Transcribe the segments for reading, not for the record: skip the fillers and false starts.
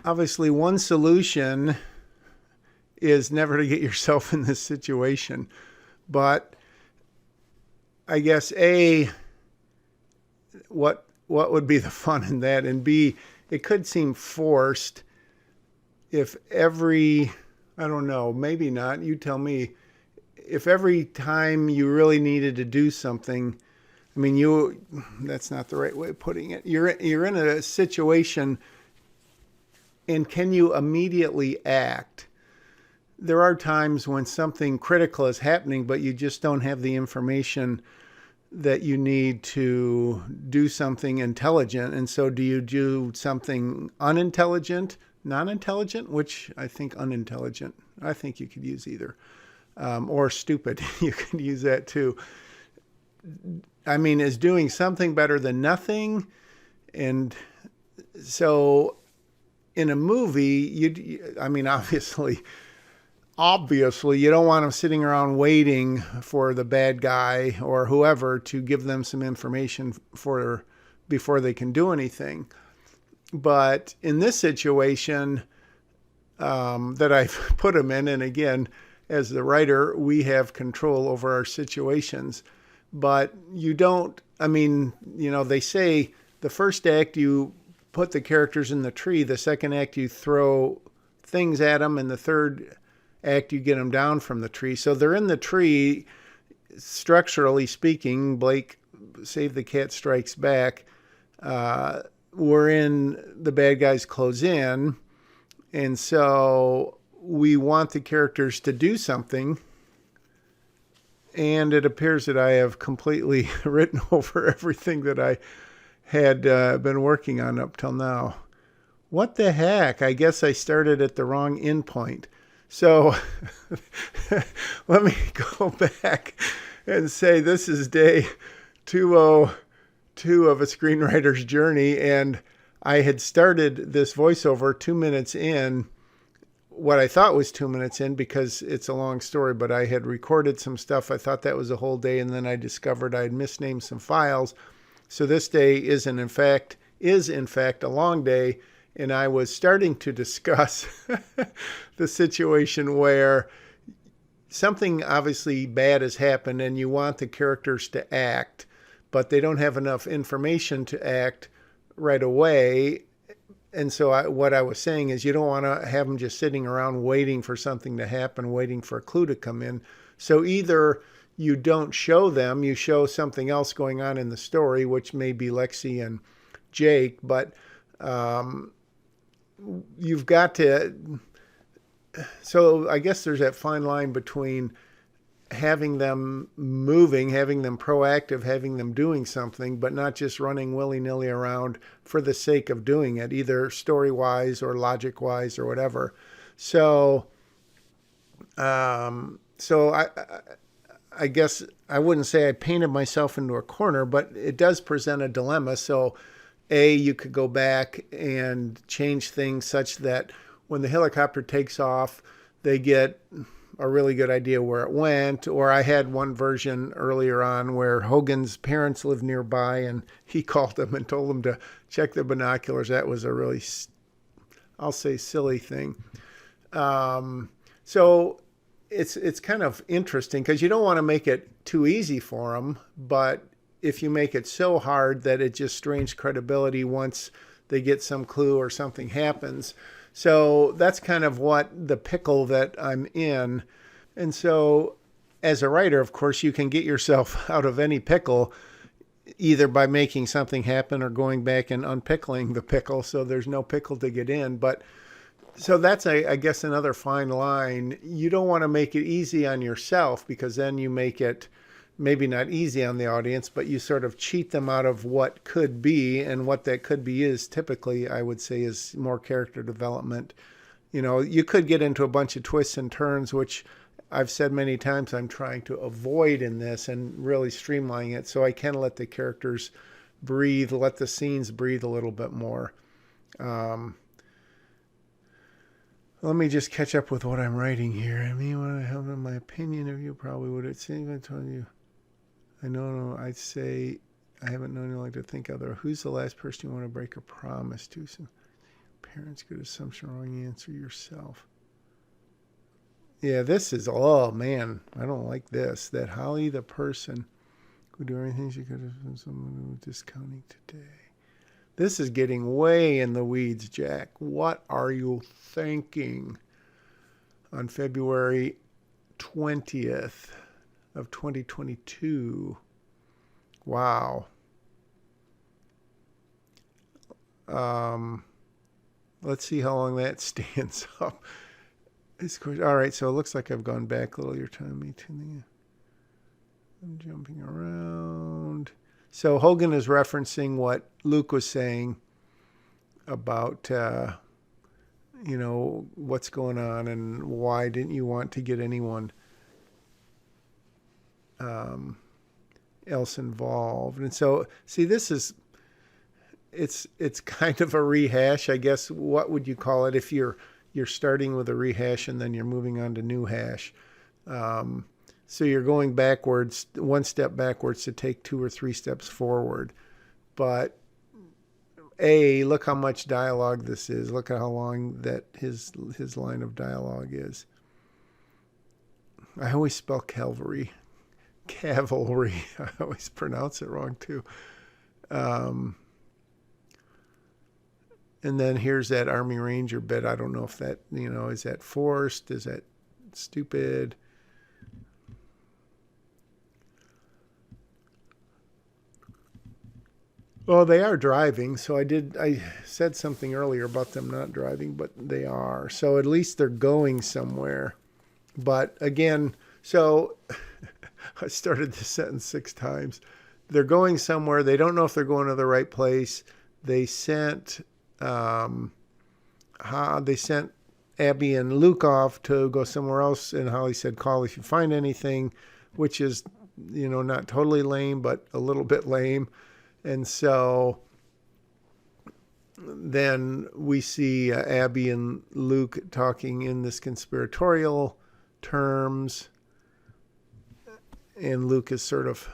obviously one solution is never to get yourself in this situation. But I guess A, what would be the fun in that? And B, it could seem forced if every, I don't know, maybe not, you tell me, if every time you really needed to do something, I mean, that's not the right way of putting it. You're in a situation, and can you immediately act? There are times when something critical is happening, but you just don't have the information that you need to do something intelligent. And so do you do something unintelligent, non-intelligent, which I think unintelligent, I think you could use either, or stupid. You could use that too. I mean, is doing something better than nothing? And so in a movie, I mean, obviously you don't want them sitting around waiting for the bad guy or whoever to give them some information before they can do anything. But in this situation that I've put them in, and again, as the writer, we have control over our situations, but you don't, I mean, they say the first act you put the characters in the tree, the second act you throw things at them, and the third act you get them down from the tree. So they're in the tree, structurally speaking. Blake, Save the Cat Strikes Back, we're in the bad guys close in, and so we want the characters to do something, and it appears that I have completely written over everything that I had been working on up till now. What the heck? I guess I started at the wrong end point. So let me go back and say this is day 202 of a screenwriter's journey, and I had started this voiceover 2 minutes in, what I thought was 2 minutes in, because it's a long story, but I had recorded some stuff. I thought that was a whole day, and then I discovered I had misnamed some files. So this day is in fact a long day. And I was starting to discuss the situation where something obviously bad has happened and you want the characters to act, but they don't have enough information to act right away. And so what I was saying is you don't want to have them just sitting around waiting for something to happen, waiting for a clue to come in. So either you don't show them, you show something else going on in the story, which may be Lexi and Jake, but you've got to, so I guess there's that fine line between having them moving, having them proactive, having them doing something, but not just running willy-nilly around for the sake of doing it, either story-wise or logic-wise or whatever. So, I guess I wouldn't say I painted myself into a corner, but it does present a dilemma. So you could go back and change things such that when the helicopter takes off, they get a really good idea where it went. Or I had one version earlier on where Hogan's parents lived nearby and he called them and told them to check the binoculars. That was a really, I'll say, silly thing. So it's kind of interesting because you don't want to make it too easy for them, but if you make it so hard that it just strains credibility once they get some clue or something happens. So that's kind of what the pickle that I'm in. And so as a writer, of course, you can get yourself out of any pickle either by making something happen or going back and unpickling the pickle so there's no pickle to get in. But so that's, I guess, another fine line. You don't want to make it easy on yourself because then you make it maybe not easy on the audience, but you sort of cheat them out of what could be, and what that could be is typically, I would say, is more character development. You could get into a bunch of twists and turns, which I've said many times I'm trying to avoid in this and really streamlining it so I can let the characters breathe, let the scenes breathe a little bit more. Let me just catch up with what I'm writing here. I mean, what I have in my opinion of you probably would have seen if I told you. I know I'd say I haven't known you like to think other. Who's the last person you want to break a promise to? So, Parents, good assumption, wrong answer yourself. Yeah, this is, oh man, I don't like this. That Holly, the person, could do everything she could have been someone who was discounting today. This is getting way in the weeds, Jack. What are you thinking? On February 20th of 2022. Wow. Let's see how long that stands up. All right, so it looks like I've gone back a little. You're telling me to the... I'm jumping around. So Hogan is referencing what Luke was saying about, what's going on and why didn't you want to get anyone else involved. And so, see, this is, it's kind of a rehash, I guess. What would you call it if you're starting with a rehash and then you're moving on to new hash? So you're going backwards, one step backwards to take 2 or 3 steps forward. But look how much dialogue this is. Look at how long that his line of dialogue is. I always spell cavalry. I always pronounce it wrong too. And then here's that Army Ranger bit. I don't know if that, is that forced? Is that stupid? Well, they are driving, so I said something earlier about them not driving, but they are. So at least they're going somewhere. But again, so I started this sentence 6 times. They're going somewhere. They don't know if they're going to the right place. They sent Abby and Luke off to go somewhere else, and Holly said, call if you find anything, which is, not totally lame, but a little bit lame. And so then we see Abby and Luke talking in this conspiratorial terms. And Luke is sort of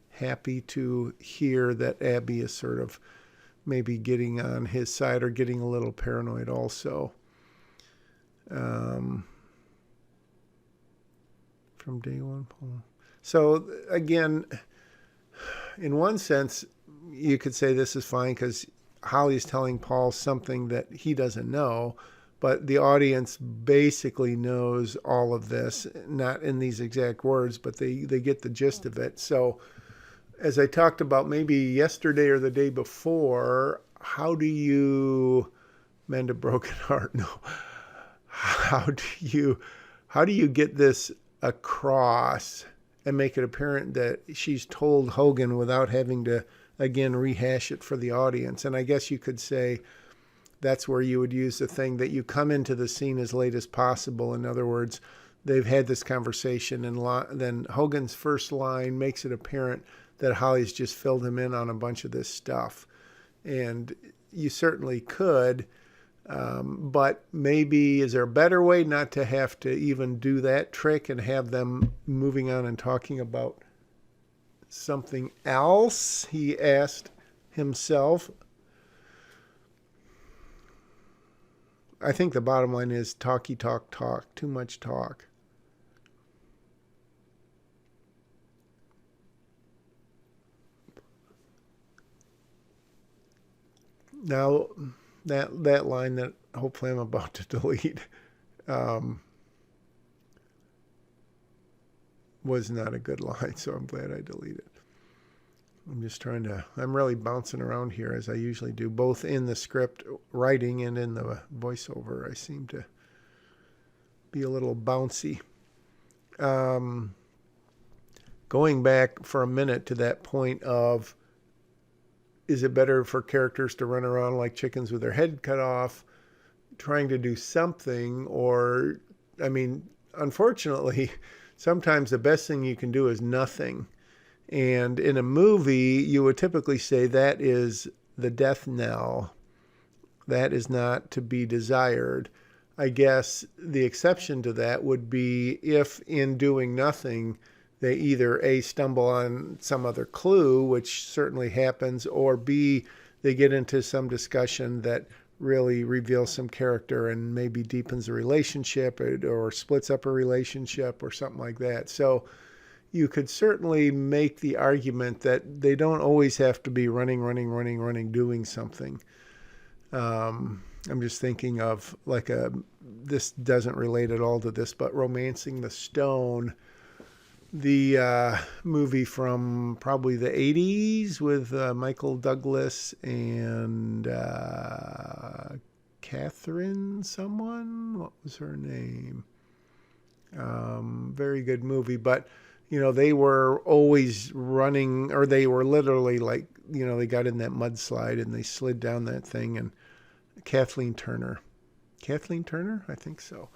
happy to hear that Abby is sort of maybe getting on his side or getting a little paranoid also. From day one, Paul. So again, in one sense, you could say this is fine because Holly's telling Paul something that he doesn't know, but the audience basically knows all of this, not in these exact words, but they get the gist of it. So as I talked about maybe yesterday or the day before, how do you mend a broken heart? No. How do you get this across and make it apparent that she's told Hogan without having to, again, rehash it for the audience? And I guess you could say that's where you would use the thing that you come into the scene as late as possible. In other words, they've had this conversation, and then Hogan's first line makes it apparent that Holly's just filled him in on a bunch of this stuff. And you certainly could, but maybe is there a better way not to have to even do that trick and have them moving on and talking about something else? He asked himself. I think the bottom line is talk, too much talk. Now, that line that hopefully I'm about to delete was not a good line, so I'm glad I deleted it. I'm really bouncing around here as I usually do, both in the script writing and in the voiceover. I seem to be a little bouncy. Going back for a minute to that point of, is it better for characters to run around like chickens with their head cut off, trying to do something? Or, I mean, unfortunately, sometimes the best thing you can do is nothing. And in a movie, you would typically say that is the death knell. That is not to be desired. I guess the exception to that would be if in doing nothing, they either A, stumble on some other clue, which certainly happens, or B, they get into some discussion that really reveals some character and maybe deepens a relationship or splits up a relationship or something like that. So you could certainly make the argument that they don't always have to be running, doing something. I'm just thinking of like this doesn't relate at all to this, but Romancing the Stone, the movie from probably the 80s with Michael Douglas and Catherine someone. What was her name? Very good movie, but they were always running, or they were literally like, they got in that mudslide and they slid down that thing. And Kathleen Turner, I think so.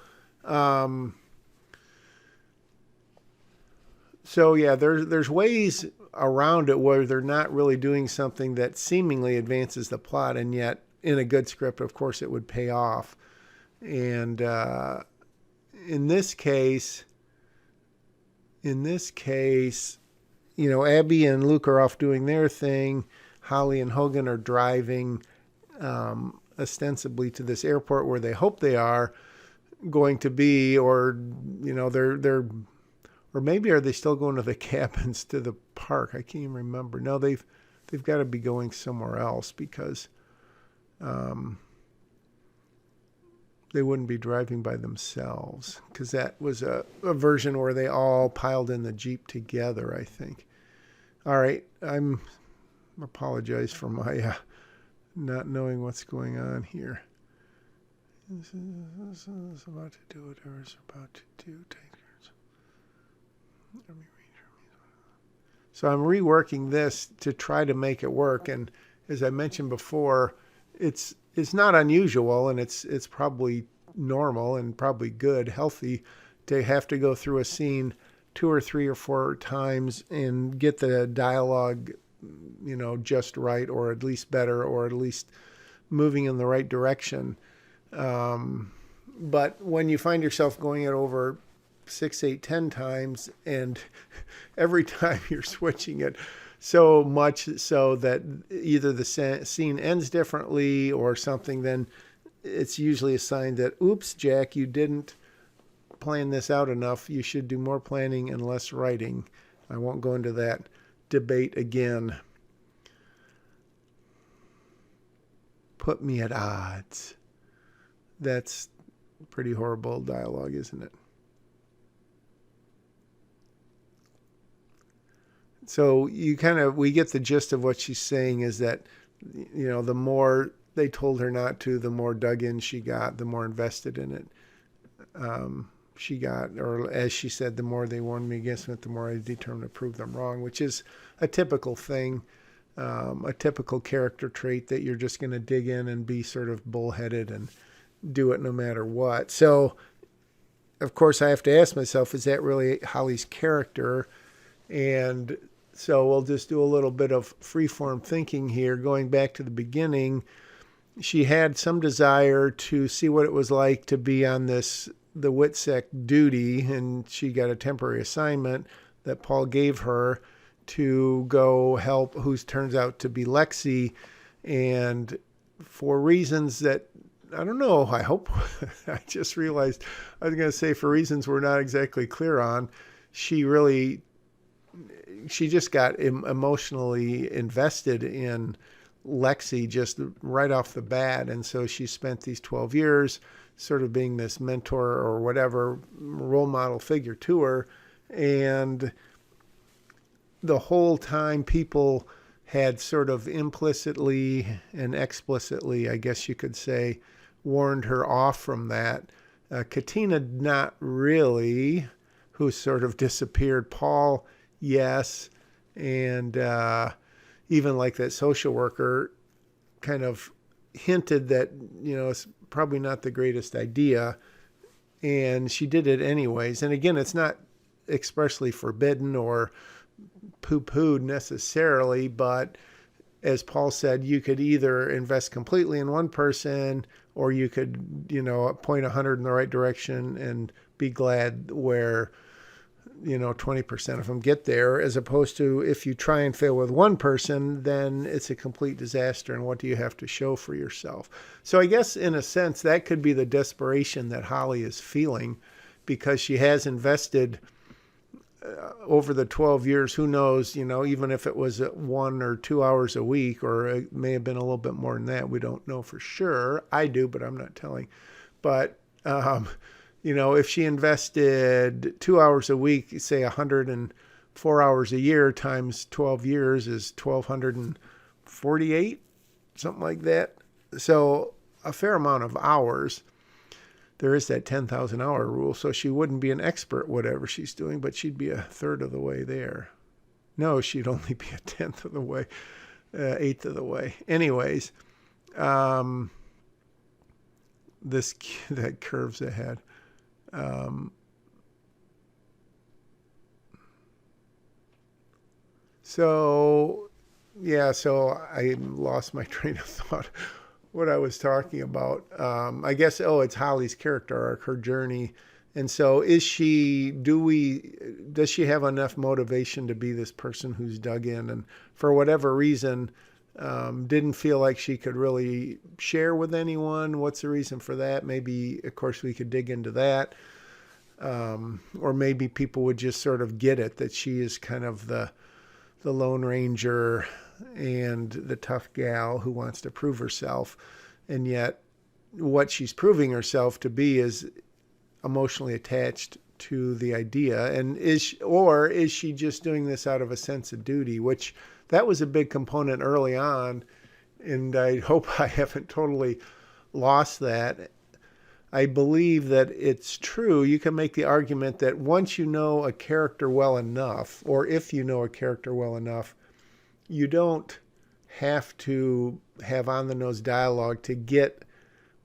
So yeah, there's ways around it where they're not really doing something that seemingly advances the plot, and yet in a good script, of course, it would pay off. And in this case, Abby and Luke are off doing their thing. Holly and Hogan are driving ostensibly to this airport where they hope they are going to be, or they're or maybe are they still going to the cabins to the park? I can't even remember. No, they've got to be going somewhere else because they wouldn't be driving by themselves, because that was a version where they all piled in the Jeep together, I think. All right, I'm apologize for my not knowing what's going on here. This is about to do whatever it's about to do. Take turns. Let me read. So I'm reworking this to try to make it work, and as I mentioned before, it's not unusual, and it's probably normal and probably good, healthy, to have to go through a scene 2 or 3 or 4 times and get the dialogue, just right, or at least better, or at least moving in the right direction. But when you find yourself going it over 6, 8, 10 times, and every time you're switching it so much so that either the scene ends differently or something, then it's usually a sign that, oops, Jack, you didn't plan this out enough. You should do more planning and less writing. I won't go into that debate again. Put me at odds. That's pretty horrible dialogue, isn't it? So we get the gist of what she's saying is that, the more they told her not to, the more dug in she got, the more invested in it she got, or as she said, the more they warned me against it, the more I determined to prove them wrong, which is a typical thing, a typical character trait that you're just going to dig in and be sort of bullheaded and do it no matter what. So, of course, I have to ask myself, is that really Holly's character? And so we'll just do a little bit of freeform thinking here. Going back to the beginning, she had some desire to see what it was like to be on the WITSEC duty, and she got a temporary assignment that Paul gave her to go help who turns out to be Lexi. And for reasons that, I don't know, I hope, I just realized I was going to say for reasons we're not exactly clear on, she just got emotionally invested in Lexi just right off the bat. And so she spent these 12 years sort of being this mentor or whatever role model figure to her. And the whole time people had sort of implicitly and explicitly, I guess you could say, warned her off from that. Katina, not really, who sort of disappeared. Paul, yes. And even like that social worker kind of hinted that, it's probably not the greatest idea. And she did it anyways. And again, it's not expressly forbidden or poo-pooed necessarily, but as Paul said, you could either invest completely in one person, or you could, point 100 in the right direction and be glad where 20% of them get there, as opposed to if you try and fail with one person, then it's a complete disaster. And what do you have to show for yourself? So I guess in a sense, that could be the desperation that Holly is feeling, because she has invested over the 12 years, who knows, even if it was 1 or 2 hours a week, or it may have been a little bit more than that. We don't know for sure. I do, but I'm not telling. But, if she invested 2 hours a week, say 104 hours a year times 12 years is 1,248, something like that. So a fair amount of hours. There is that 10,000 hour rule. So she wouldn't be an expert, whatever she's doing, but she'd be a third of the way there. No, she'd only be a tenth of the way, eighth of the way. Anyways, that curves ahead. So I lost my train of thought, what I was talking about. I guess, it's Holly's character arc, her journey. And so does she have enough motivation to be this person who's dug in and for whatever reason, didn't feel like she could really share with anyone? What's the reason for that? Maybe, of course, we could dig into that. Or maybe people would just sort of get it, that she is kind of the Lone Ranger and the tough gal who wants to prove herself. And yet what she's proving herself to be is emotionally attached to the idea. And is she just doing this out of a sense of duty, which that was a big component early on. And I hope I haven't totally lost that. I believe that it's true. You can make the argument that once you know a character well enough, or if you know a character well enough, you don't have to have on-the-nose dialogue to get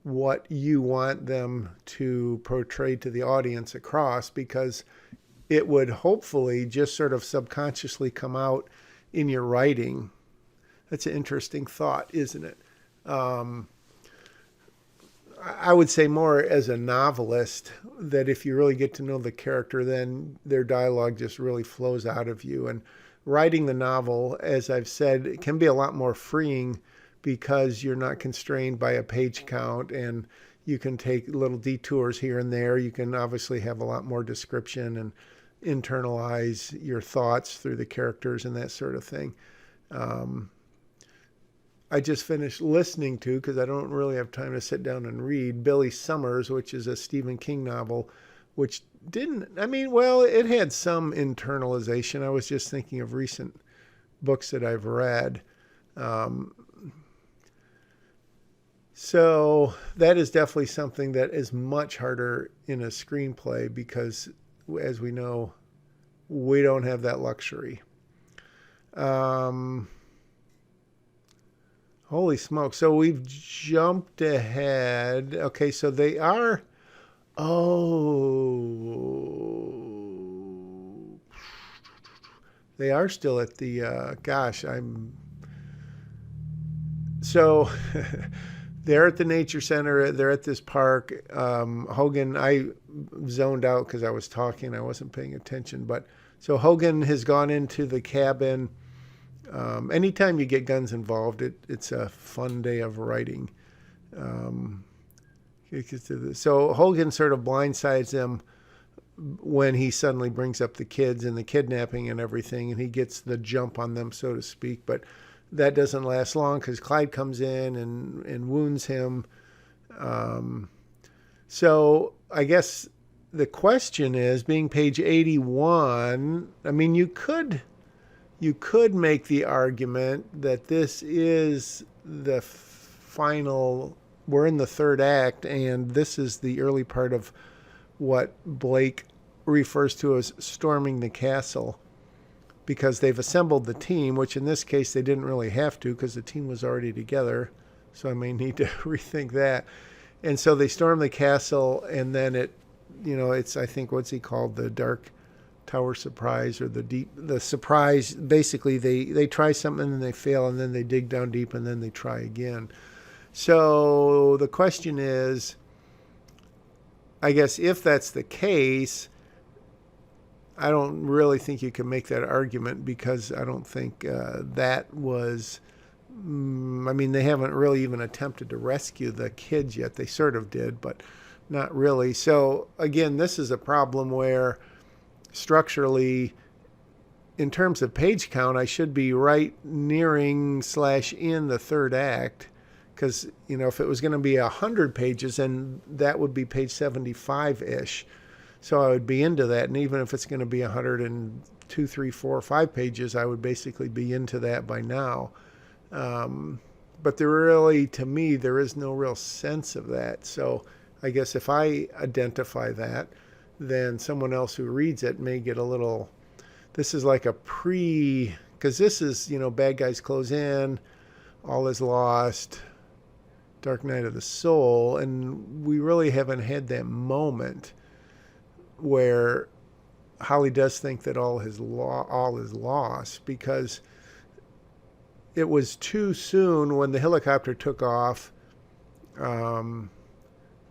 what you want them to portray to the audience across, because it would hopefully just sort of subconsciously come out in your writing. That's an interesting thought, isn't it? I would say more as a novelist, that if you really get to know the character, then their dialogue just really flows out of you. And writing the novel, as I've said, it can be a lot more freeing because you're not constrained by a page count, and you can take little detours here and there. You can obviously have a lot more description and internalize your thoughts through the characters and that sort of thing. I just finished listening to, because I don't really have time to sit down and read, Billy Summers, which is a Stephen King novel, which it had some internalization. I was just thinking of recent books that I've read. So that is definitely something that is much harder in a screenplay, because, as we know, we don't have that luxury. Holy smoke. So we've jumped ahead. Okay, so they are... They are still at the... So they're at the nature center. They're at this park. Hogan, I zoned out because I was talking. I wasn't paying attention. But so Hogan has gone into the cabin. Anytime you get guns involved, it's a fun day of writing. So Hogan sort of blindsides them when he suddenly brings up the kids and the kidnapping and everything, and he gets the jump on them, so to speak. But that doesn't last long, because Clyde comes in and wounds him. So I guess the question is, being page 81, you could make the argument that this is the final, we're in the third act, and this is the early part of what Blake refers to as storming the castle, because they've assembled the team, which in this case they didn't really have to, because the team was already together. So I may need to rethink that. And so they storm the castle, and then it's, I think, what's he called? The Dark Tower Surprise, or the surprise. Basically, they try something and they fail, and then they dig down deep, and then they try again. So the question is, I guess if that's the case, I don't really think you can make that argument because I don't think that was. I mean, they haven't really even attempted to rescue the kids yet. They sort of did, but not really. So again, this is a problem where structurally, in terms of page count, I should be right nearing / in the third act. Because, if it was going to be 100 pages, then that would be page 75-ish. So I would be into that. And even if it's going to be 102, 3, 4, 5 pages, I would basically be into that by now. But to me, there is no real sense of that. So I guess if I identify that, then someone else who reads it may get a little, this is like because this is, bad guys close in, all is lost, Dark Night of the Soul, and we really haven't had that moment where Holly does think that all is lost, because it was too soon when the helicopter took off.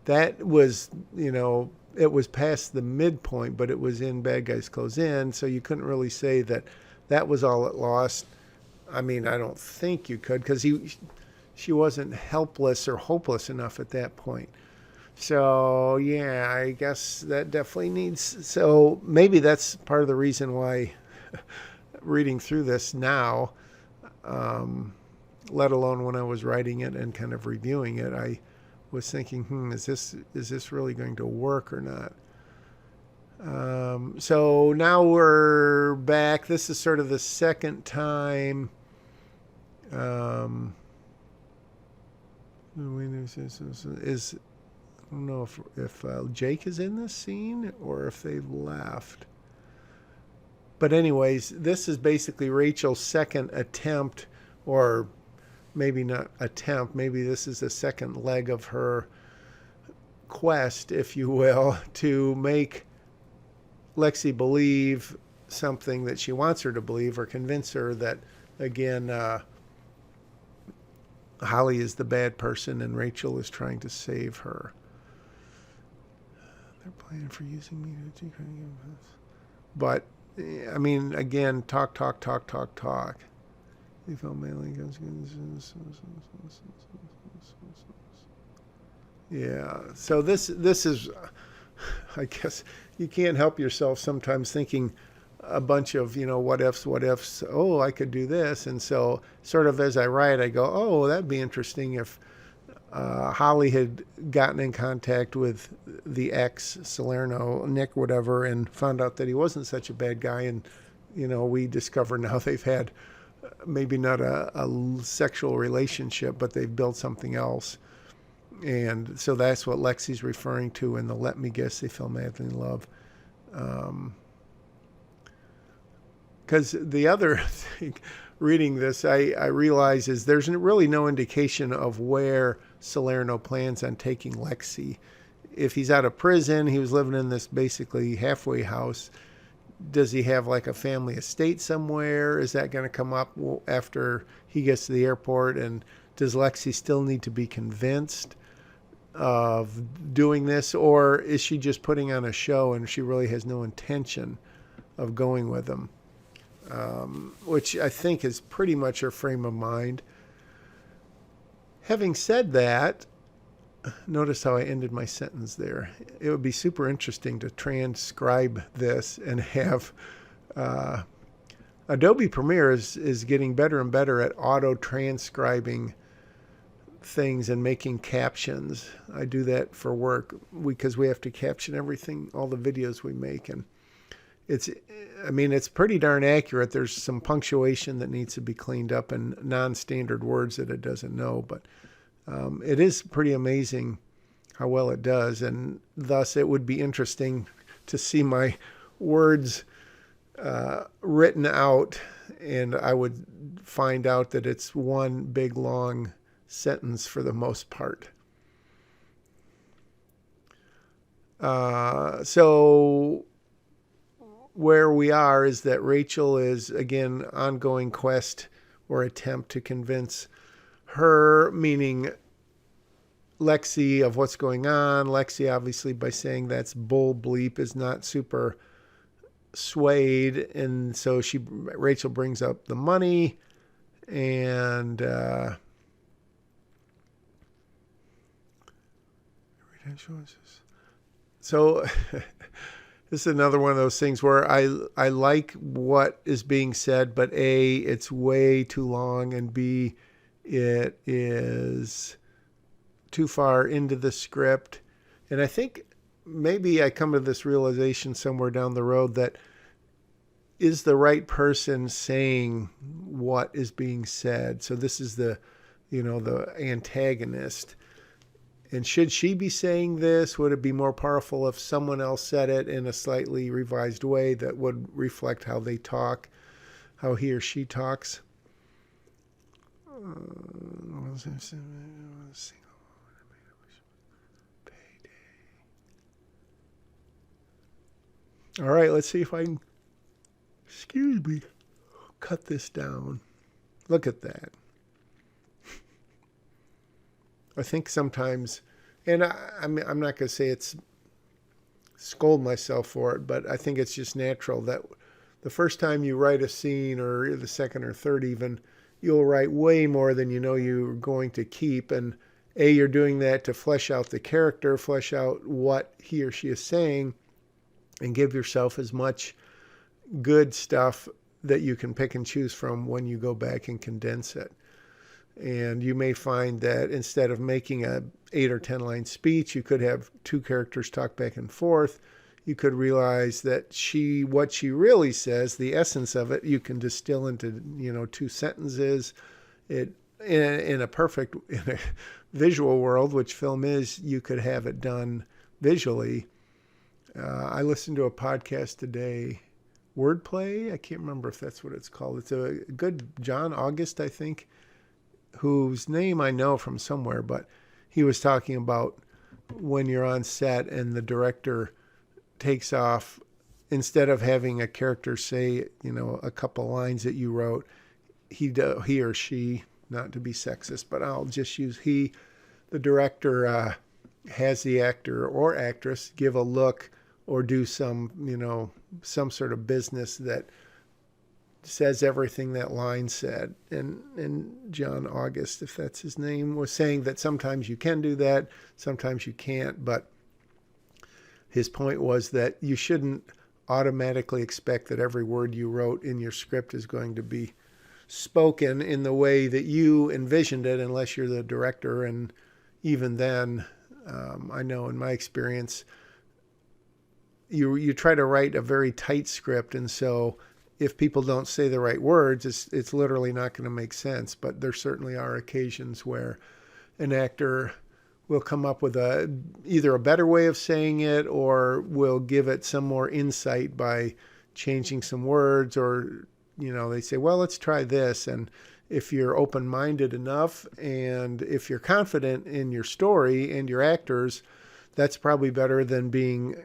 That was, it was past the midpoint, but it was in Bad Guys Close In, so you couldn't really say that was all it lost. I mean, I don't think you could, because she wasn't helpless or hopeless enough at that point. So, yeah, I guess that definitely needs... So maybe that's part of the reason why reading through this now, let alone when I was writing it and kind of reviewing it, I was thinking, is this really going to work or not? So now we're back. This is sort of the second time... I don't know if Jake is in this scene or if they've left. But anyways, this is basically Rachel's second attempt, or maybe not attempt, maybe this is the second leg of her quest, if you will, to make Lexi believe something that she wants her to believe, or convince her that, again, Holly is the bad person and Rachel is trying to save her. They're planning for using me to do. But, I mean, again, talk. They felt mainly against. Yeah. So this is, I guess, you can't help yourself sometimes thinking a bunch of, what ifs. Oh, I could do this. And so sort of as I write, I go, oh, that'd be interesting if Holly had gotten in contact with the ex, Salerno, Nick, whatever, and found out that he wasn't such a bad guy. And, we discover now they've had maybe not a sexual relationship, but they've built something else. And so that's what Lexi's referring to in the Let Me Guess They Fell Madly in Love. Because the other thing, reading this, I realize is there's really no indication of where Salerno plans on taking Lexi. If he's out of prison, he was living in this basically halfway house. Does he have like a family estate somewhere? Is that going to come up after he gets to the airport? And does Lexi still need to be convinced of doing this? Or is she just putting on a show and she really has no intention of going with him? Which I think is pretty much her frame of mind. Having said that, notice how I ended my sentence there. It would be super interesting to transcribe this and have Adobe Premiere is getting better and better at auto-transcribing things and making captions. I do that for work because we have to caption everything, all the videos we make, and it's pretty darn accurate. There's some punctuation that needs to be cleaned up and non-standard words that it doesn't know, but it is pretty amazing how well it does, and thus it would be interesting to see my words written out, and I would find out that it's one big long sentence for the most part. So where we are is that Rachel is, again, ongoing quest or attempt to convince her, meaning Lexi, of what's going on. Lexi, obviously, by saying that's bull bleep, is not super swayed, and so Rachel brings up the money, and so this is another one of those things where I like what is being said, but A, it's way too long, and B, it is too far into the script. And I think maybe I come to this realization somewhere down the road that is the right person saying what is being said. So this is the antagonist. And should she be saying this? Would it be more powerful if someone else said it in a slightly revised way that would reflect how they talk, how he or she talks? All right, let's see if I can, cut this down. Look at that. I think sometimes, and I'm not going to say it's scold myself for it, but I think it's just natural that the first time you write a scene, or the second or third even, you'll write way more than you know you're going to keep. And A, you're doing that to flesh out the character, flesh out what he or she is saying, and give yourself as much good stuff that you can pick and choose from when you go back and condense it. And you may find that instead of making a 8 or 10 line speech, you could have two characters talk back and forth. You could realize that what she really says, the essence of it, you can distill into, 2 sentences. In a visual world, which film is, you could have it done visually. I listened to a podcast today, Wordplay. I can't remember if that's what it's called. It's a good John August, I think, whose name I know from somewhere, but he was talking about when you're on set and the director takes off, instead of having a character say, a couple lines that you wrote, he or she, not to be sexist, but I'll just use he, the director has the actor or actress give a look or do some sort of business that says everything that line said. And John August, if that's his name, was saying that sometimes you can do that, sometimes you can't. But his point was that you shouldn't automatically expect that every word you wrote in your script is going to be spoken in the way that you envisioned it, unless you're the director. And even then, I know in my experience, you try to write a very tight script, and so if people don't say the right words, it's literally not going to make sense. But there certainly are occasions where an actor will come up with either a better way of saying it, or will give it some more insight by changing some words, or they say, well, let's try this. And if you're open-minded enough, and if you're confident in your story and your actors, that's probably better than being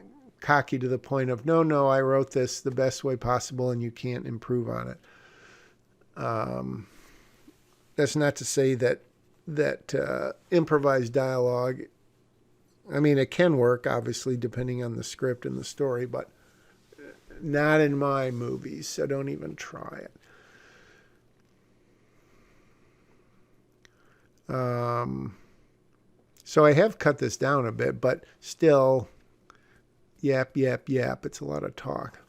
cocky to the point of, no, I wrote this the best way possible and you can't improve on it. That's not to say that improvised dialogue, I mean, it can work, obviously, depending on the script and the story, but not in my movies, so don't even try it. So I have cut this down a bit, but still, yap. It's a lot of talk.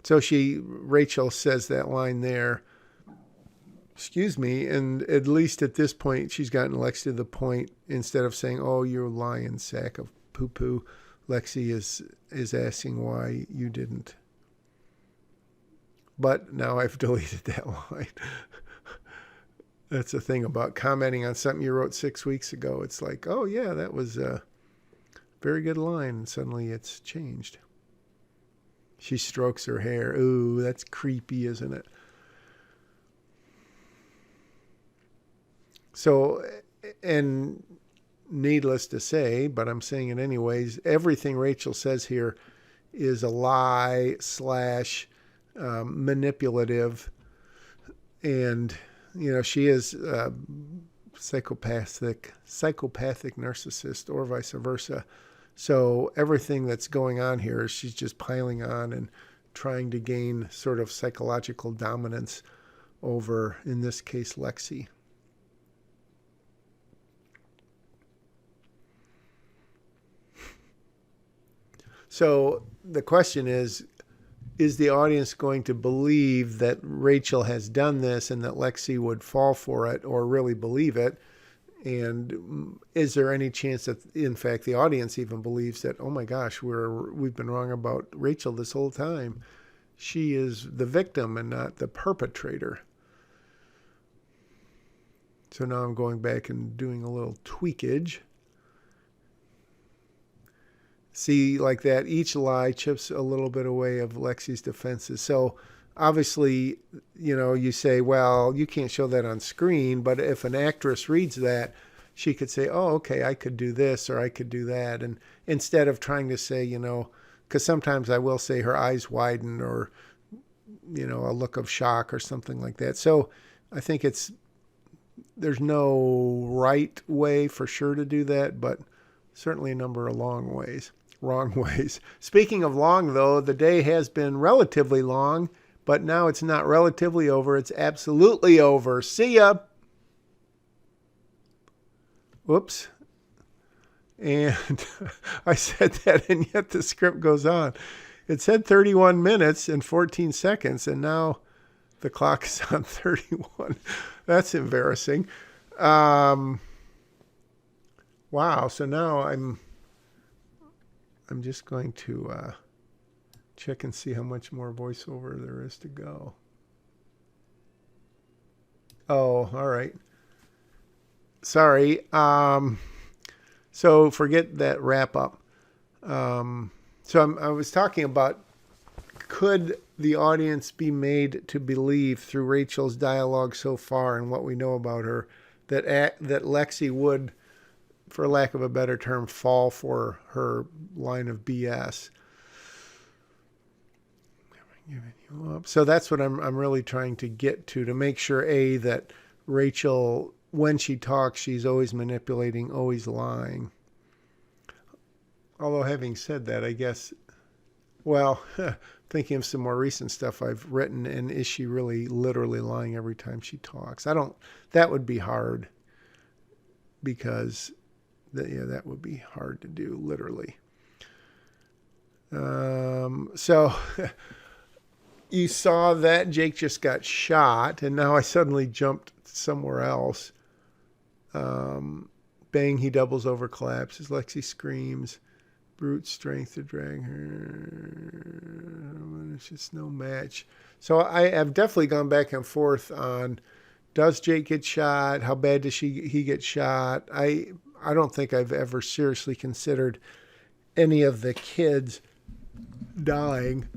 So Rachel says that line there, excuse me, and at least at this point, she's gotten Lexi to the point, instead of saying, oh, you're a lying sack of poo-poo, Lexi is asking why you didn't. But now I've deleted that line. That's the thing about commenting on something you wrote 6 weeks ago. It's like, oh, yeah, that was a very good line. And suddenly it's changed. She strokes her hair. Ooh, that's creepy, isn't it? So, and needless to say, but I'm saying it anyways, everything Rachel says here is a lie / manipulative. And she is psychopathic narcissist or vice versa. So everything that's going on here is she's just piling on and trying to gain sort of psychological dominance over, in this case, Lexi. So the question is the audience going to believe that Rachel has done this and that Lexi would fall for it or really believe it? And is there any chance that, in fact, the audience even believes that, oh my gosh, we've been wrong about Rachel this whole time? She is the victim and not the perpetrator. So now I'm going back and doing a little tweakage. See, like that, each lie chips a little bit away of Lexi's defenses. So obviously, you say, well, you can't show that on screen, but if an actress reads that, she could say, oh, okay, I could do this or I could do that. And instead of trying to say, because sometimes I will say her eyes widen or, a look of shock or something like that. So I think there's no right way for sure to do that, but certainly a number of wrong ways. Speaking of long, though, the day has been relatively long, but now it's not relatively over. It's absolutely over. See ya. Whoops. And I said that, and yet the script goes on. It said 31 minutes and 14 seconds, and now the clock is on 31. That's embarrassing. Wow. So now I'm just going to check and see how much more voiceover there is to go. Oh, all right. Sorry. So forget that wrap up. So I was talking about, could the audience be made to believe through Rachel's dialogue so far and what we know about her that Lexi would, for lack of a better term, fall for her line of BS. So that's what I'm really trying to get to make sure, A, that Rachel, when she talks, she's always manipulating, always lying. Although having said that, I guess, well, thinking of some more recent stuff I've written, and is she really literally lying every time she talks? That would be hard, because that would be hard to do, literally. So you saw that Jake just got shot, and now I suddenly jumped somewhere else. Bang, he doubles over, collapses. Lexi screams. Brute strength to drag her. It's just no match. So I have definitely gone back and forth on, does Jake get shot? How bad does he get shot? I don't think I've ever seriously considered any of the kids dying.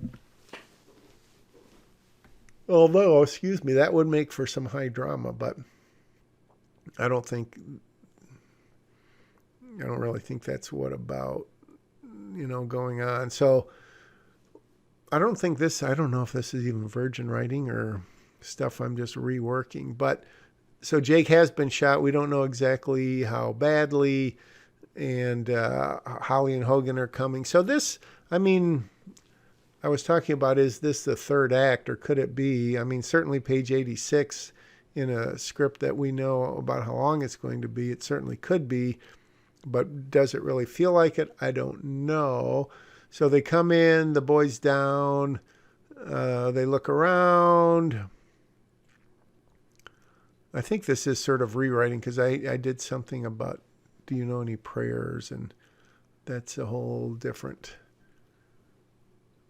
Although, excuse me, that would make for some high drama, but I don't really think that's what about, going on. So I don't know if this is even virgin writing or stuff I'm just reworking, but so Jake has been shot. We don't know exactly how badly, and Holly and Hogan are coming. So this, I was talking about, is this the third act, or could it be? Certainly page 86 in a script that we know about how long it's going to be, it certainly could be, but does it really feel like it? I don't know. So they come in, the boy's down, they look around. I think this is sort of rewriting, because I did something about, do you know any prayers? And that's a whole different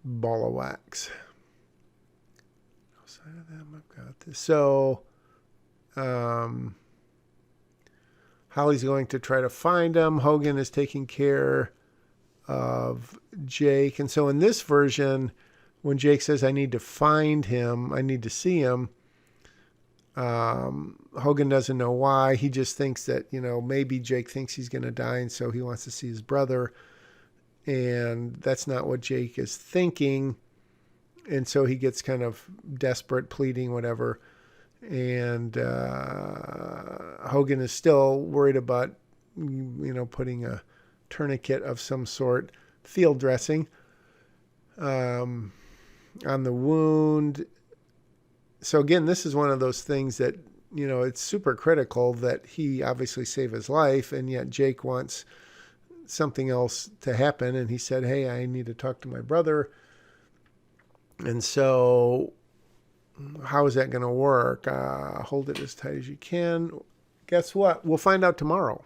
ball of wax. Outside of them, I've got this. So Holly's going to try to find him. Hogan is taking care of Jake. And so in this version, when Jake says, I need to find him, I need to see him, Hogan doesn't know why. He just thinks that, maybe Jake thinks he's going to die, and so he wants to see his brother. And that's not what Jake is thinking. And so he gets kind of desperate, pleading, whatever. And Hogan is still worried about, putting a tourniquet of some sort, field dressing, on the wound. So again, this is one of those things that, it's super critical that he obviously save his life, and yet Jake wants something else to happen. And he said, hey, I need to talk to my brother. And so how is that going to work? Hold it as tight as you can. Guess what? We'll find out tomorrow.